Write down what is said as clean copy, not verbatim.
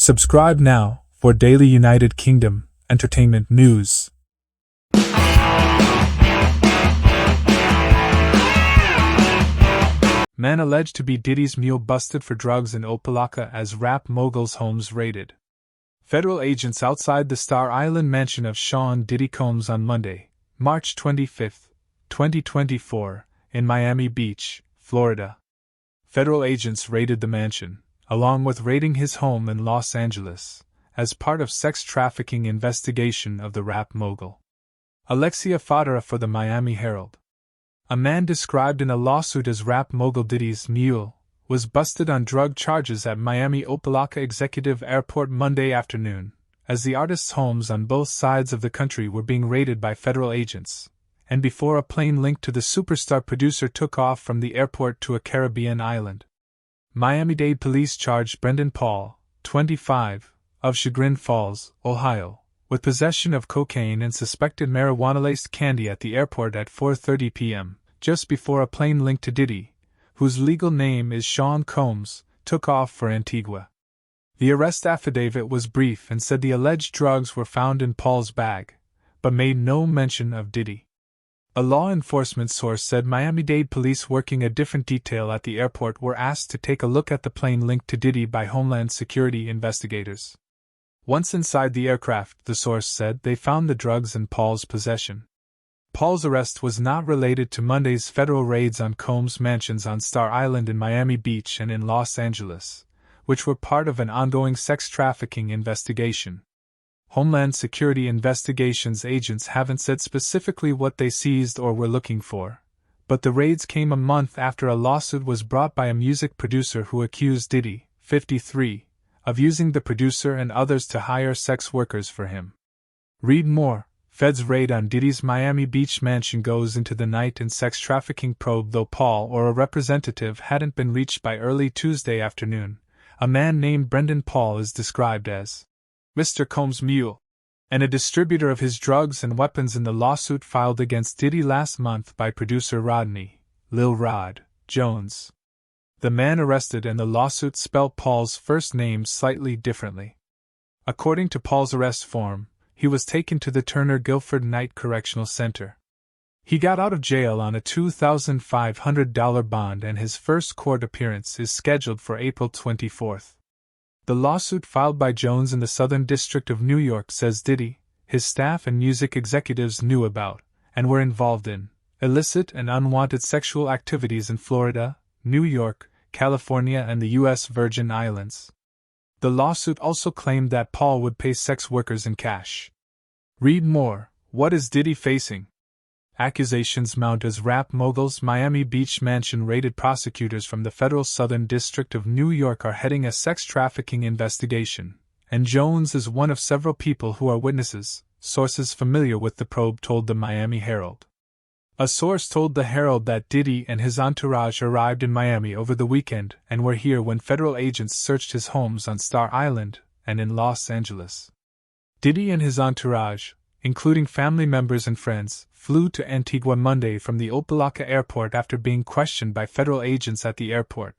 Subscribe now for daily United Kingdom entertainment news. Man alleged to be Diddy's mule busted for drugs in Opa-locka as rap mogul's homes raided. Federal agents outside the Star Island mansion of Sean Diddy Combs on Monday, March 25, 2024, in Miami Beach, Florida. Federal agents raided the mansion, along with raiding his home in Los Angeles, as part of sex trafficking investigation of the rap mogul. ALEXIA FODERE for the Miami Herald. A man described in a lawsuit as rap mogul Diddy's mule was busted on drug charges at Miami Opa-locka Executive Airport Monday afternoon, as the artist's homes on both sides of the country were being raided by federal agents, and before a plane linked to the superstar producer took off from the airport to a Caribbean island. Miami-Dade police charged Brendan Paul, 25, of Chagrin Falls, Ohio, with possession of cocaine and suspected marijuana-laced candy at the airport at 4:30 p.m., just before a plane linked to Diddy, whose legal name is Sean Combs, took off for Antigua. The arrest affidavit was brief and said the alleged drugs were found in Paul's bag, but made no mention of Diddy. A law enforcement source said Miami-Dade police working a different detail at the airport were asked to take a look at the plane linked to Diddy by Homeland Security investigators. Once inside the aircraft, the source said, they found the drugs in Paul's possession. Paul's arrest was not related to Monday's federal raids on Combs' mansions on Star Island in Miami Beach and in Los Angeles, which were part of an ongoing sex trafficking investigation. Homeland Security investigations agents haven't said specifically what they seized or were looking for, but the raids came a month after a lawsuit was brought by a music producer who accused Diddy, 53, of using the producer and others to hire sex workers for him. Read more. Feds raid on Diddy's Miami Beach mansion goes into the night in sex trafficking probe. Though Paul or a representative hadn't been reached by early Tuesday afternoon, a man named Brendan Paul is described as Mr. Combs' mule, and a distributor of his drugs and weapons in the lawsuit filed against Diddy last month by producer Rodney, Lil Rod, Jones. The man arrested and the lawsuit spelled Paul's first name slightly differently. According to Paul's arrest form, he was taken to the Turner Guilford Night Correctional Center. He got out of jail on a $2,500 bond and his first court appearance is scheduled for April 24. The lawsuit filed by Jones in the Southern District of New York says Diddy, his staff and music executives knew about, and were involved in, illicit and unwanted sexual activities in Florida, New York, California and the U.S. Virgin Islands. The lawsuit also claimed that Paul would pay sex workers in cash. Read more. What is Diddy facing? Accusations mount as rap mogul's Miami Beach mansion raided. Prosecutors from the federal Southern District of New York are heading a sex trafficking investigation, and Jones is one of several people who are witnesses, sources familiar with the probe told the Miami Herald. A source told the Herald that Diddy and his entourage arrived in Miami over the weekend and were here when federal agents searched his homes on Star Island and in Los Angeles. Diddy and his entourage, including family members and friends, flew to Antigua Monday from the Opa-locka airport after being questioned by federal agents at the airport.